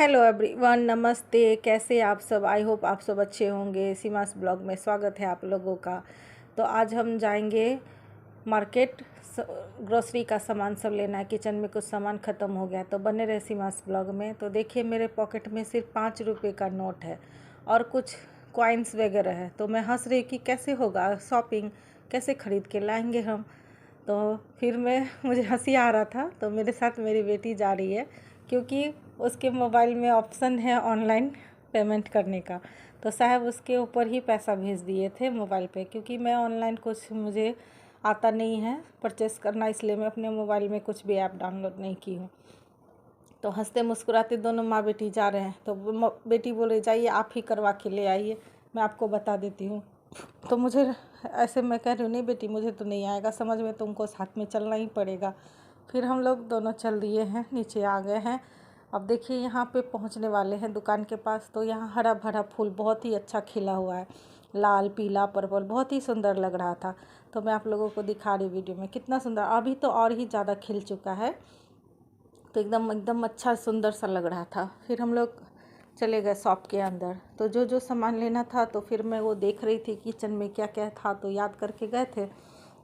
Hello everyone, नमस्ते। कैसे आप सब? आई होप आप सब अच्छे होंगे। सीमास ब्लॉग में स्वागत है आप लोगों का। तो आज हम जाएंगे मार्केट, ग्रोसरी का सामान सब लेना है। किचन में कुछ सामान ख़त्म हो गया, तो बने रहे सीमास ब्लॉग में। तो देखिए, मेरे पॉकेट में सिर्फ 5 रुपये का नोट है और कुछ कॉइन्स वगैरह है। तो मैं हंस रही कि कैसे होगा शॉपिंग, कैसे ख़रीद के लाएंगे हम। तो फिर मुझे हंसी आ रहा था, तो मेरे साथ मेरी बेटी जा रही है क्योंकि उसके मोबाइल में ऑप्शन है ऑनलाइन पेमेंट करने का। तो साहब उसके ऊपर ही पैसा भेज दिए थे मोबाइल पे, क्योंकि मैं ऑनलाइन कुछ मुझे आता नहीं है परचेस करना, इसलिए मैं अपने मोबाइल में कुछ भी ऐप डाउनलोड नहीं की हूँ। तो हंसते मुस्कुराते दोनों माँ बेटी जा रहे हैं। तो बेटी बोले जाइए आप ही करवा के ले आइए, मैं आपको बता देती हूँ। तो मुझे ऐसे मैं कह रही हूँ, नहीं बेटी मुझे तो नहीं आएगा समझ में, तुमको साथ में चलना ही पड़ेगा। फिर हम लोग दोनों चल दिए हैं, नीचे आ गए हैं। अब देखिए यहाँ पे पहुँचने वाले हैं दुकान के पास। तो यहाँ हरा भरा फूल बहुत ही अच्छा खिला हुआ है, लाल पीला पर्पल, बहुत ही सुंदर लग रहा था। तो मैं आप लोगों को दिखा रही वीडियो में कितना सुंदर, अभी तो और ही ज़्यादा खिल चुका है। तो एकदम एकदम अच्छा सुंदर सा लग रहा था। फिर हम लोग चले गए शॉप के अंदर। तो जो जो सामान लेना था, तो फिर मैं वो देख रही थी किचन में क्या क्या था, तो याद करके गए थे।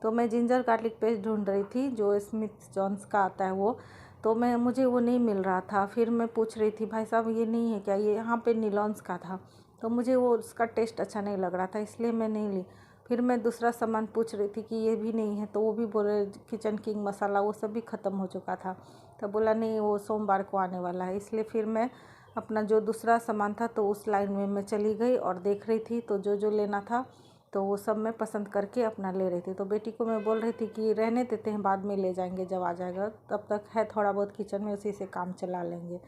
तो मैं जिंजर गार्लिक पेस्ट ढूंढ रही थी, जो स्मिथ जॉन्स का आता है वो। तो मुझे वो नहीं मिल रहा था। फिर मैं पूछ रही थी, भाई साहब ये नहीं है क्या? ये यहाँ पे नीलॉन्स का था। तो मुझे वो उसका टेस्ट अच्छा नहीं लग रहा था, इसलिए मैं नहीं ली। फिर मैं दूसरा सामान पूछ रही थी कि ये भी नहीं है, तो वो भी बोले किचन किंग मसाला वो सब भी ख़त्म हो चुका था। तो बोला नहीं वो सोमवार को आने वाला है। इसलिए फिर मैं अपना जो दूसरा सामान था तो उस लाइन में मैं चली गई और देख रही थी। तो जो जो लेना था तो वो सब मैं पसंद करके अपना ले रही थी। तो बेटी को मैं बोल रही थी कि रहने देते हैं, बाद में ले जाएंगे जब आ जाएगा, तब तक है थोड़ा बहुत किचन में, उसी से काम चला लेंगे।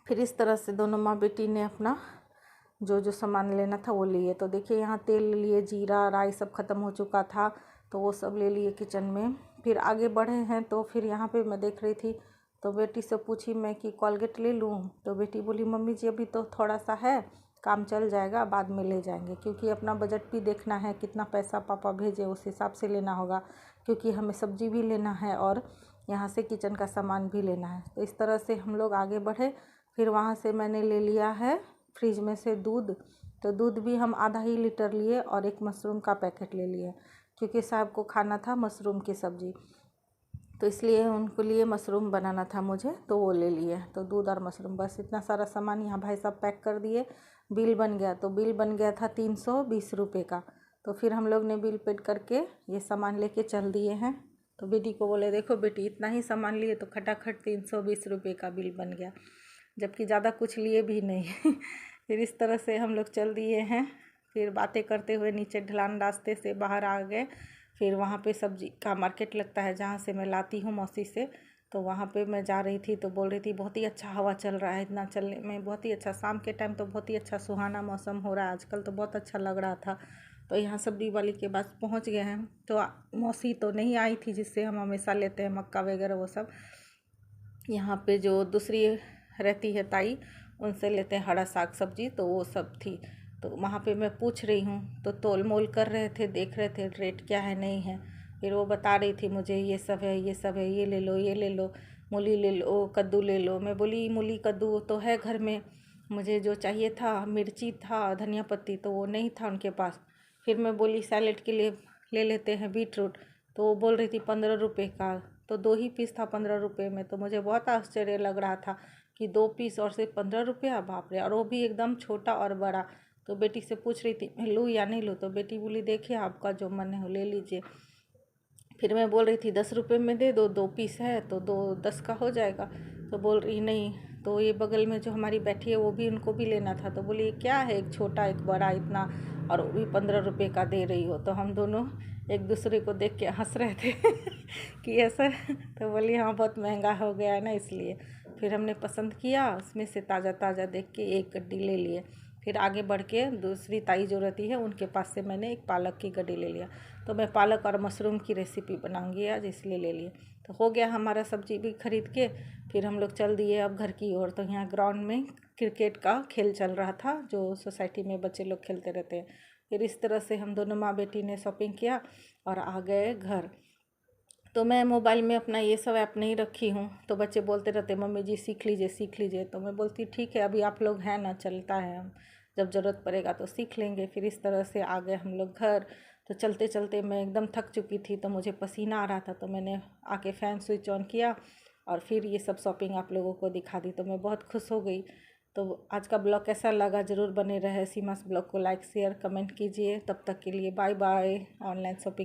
फिर इस तरह से दोनों माँ बेटी ने अपना जो जो सामान लेना था वो लिए। तो देखिए यहाँ तेल लिए, जीरा राई सब ख़त्म हो चुका था, तो वो सब ले लिए किचन में। फिर आगे बढ़े हैं। तो फिर यहाँ पे मैं देख रही थी, तो बेटी से पूछी मैं कि कोलगेट ले लूँ। तो बेटी बोली मम्मी जी अभी तो थोड़ा सा है, काम चल जाएगा, बाद में ले जाएंगे, क्योंकि अपना बजट भी देखना है, कितना पैसा पापा भेजे उस हिसाब से लेना होगा, क्योंकि हमें सब्जी भी लेना है और यहाँ से किचन का सामान भी लेना है। तो इस तरह से हम लोग आगे बढ़े। फिर वहाँ से मैंने ले लिया है फ्रिज में से दूध। तो दूध भी हम आधा ही लीटर लिए और एक मशरूम का पैकेट ले लिए, क्योंकि साहब को खाना था मशरूम की सब्ज़ी, तो इसलिए उनको लिए मशरूम बनाना था मुझे, तो वो ले लिए। तो दूध और मशरूम, बस इतना सारा सामान यहाँ भाई साहब पैक कर दिए। बिल बन गया, तो बिल बन गया था 320 रुपये का। तो फिर हम लोग ने बिल पेड करके ये सामान लेके चल दिए हैं। तो बेटी को बोले देखो बेटी इतना ही सामान लिए तो खटाखट 320 रुपये का बिल बन गया, जबकि ज़्यादा कुछ लिए भी नहीं। फिर इस तरह से हम लोग चल दिए हैं। फिर बातें करते हुए नीचे ढलान रास्ते से बाहर आ गए। फिर वहाँ पे सब्जी का मार्केट लगता है, जहाँ से मैं लाती हूँ मौसी से। तो वहाँ पे मैं जा रही थी, तो बोल रही थी बहुत ही अच्छा हवा चल रहा है, इतना चलने में बहुत ही अच्छा, शाम के टाइम तो बहुत ही अच्छा सुहाना मौसम हो रहा है आजकल, तो बहुत अच्छा लग रहा था। तो यहाँ सब्जी वाली के पास पहुँच गए हैं। तो मौसी तो नहीं आई थी जिससे हम हमेशा लेते हैं मक्का वगैरह वो सब। यहाँ पे जो दूसरी रहती है ताई, उनसे लेते हैं हरा साग सब्जी, तो वो सब थी। तो वहाँ पे मैं पूछ रही हूँ, तो तोल मोल कर रहे थे, देख रहे थे रेट क्या है नहीं है। फिर वो बता रही थी मुझे ये सब है ये सब है, ये ले लो ये ले लो, मूली ले लो, कद्दू ले लो। मैं बोली मूली कद्दू तो है घर में, मुझे जो चाहिए था मिर्ची था, धनिया पत्ती, तो वो नहीं था उनके पास। फिर मैं बोली सैलेड के लिए ले लेते हैं बीट रूट। तो वो बोल रही थी 15 रुपये का। तो 2 ही पीस था 15 रुपये में। तो मुझे बहुत आश्चर्य लग रहा था कि 2 पीस और सिर्फ 15 रुपया, बाप रे, और वो भी एकदम छोटा और बड़ा। तो बेटी से पूछ रही थी मैं लूँ या नहीं लूँ। तो बेटी बोली देखिए आपका जो मन है वो ले लीजिए। फिर मैं बोल रही थी 10 रुपये में दे दो, 2 पीस है तो 2 10 का हो जाएगा। तो बोल रही नहीं। तो ये बगल में जो हमारी बैठी है वो भी, उनको भी लेना था। तो बोली क्या है, एक छोटा एक बड़ा इतना, और वो भी 15 रुपये का दे रही हो। तो हम दोनों एक दूसरे को देख के हंस रहे थे कि ऐसा। तो बोली हाँ बहुत महंगा हो गया है ना, इसलिए। फिर हमने पसंद किया, उसमें से ताज़ा ताज़ा देख के एक गड्डी ले लिए। फिर आगे बढ़ के दूसरी ताई जो रहती है उनके पास से मैंने एक पालक की गड्डी ले लिया। तो मैं पालक और मशरूम की रेसिपी बनाऊंगी आज, इसलिए ले लिए। तो हो गया हमारा सब्जी भी खरीद के। फिर हम लोग चल दिए अब घर की ओर। तो यहाँ ग्राउंड में क्रिकेट का खेल चल रहा था, जो सोसाइटी में बच्चे लोग खेलते रहते हैं। फिर इस तरह से हम दोनों माँ बेटी ने शॉपिंग किया और आ गए घर। तो मैं मोबाइल में अपना ये सब ऐप नहीं रखी हूँ, तो बच्चे बोलते रहते मम्मी जी सीख लीजिए। तो मैं बोलती ठीक है, अभी आप लोग हैं ना, चलता है, हम जब ज़रूरत पड़ेगा तो सीख लेंगे। फिर इस तरह से आ गए हम लोग घर। तो चलते चलते मैं एकदम थक चुकी थी, तो मुझे पसीना आ रहा था, तो मैंने आके फ़ैन स्विच ऑन किया और फिर ये सब शॉपिंग आप लोगों को दिखा दी। तो मैं बहुत खुश हो गई। तो आज का ब्लॉग कैसा लगा ज़रूर बने रहे। सीमास ब्लॉग को लाइक शेयर कमेंट कीजिए। तब तक के लिए बाय बाय। Online shopping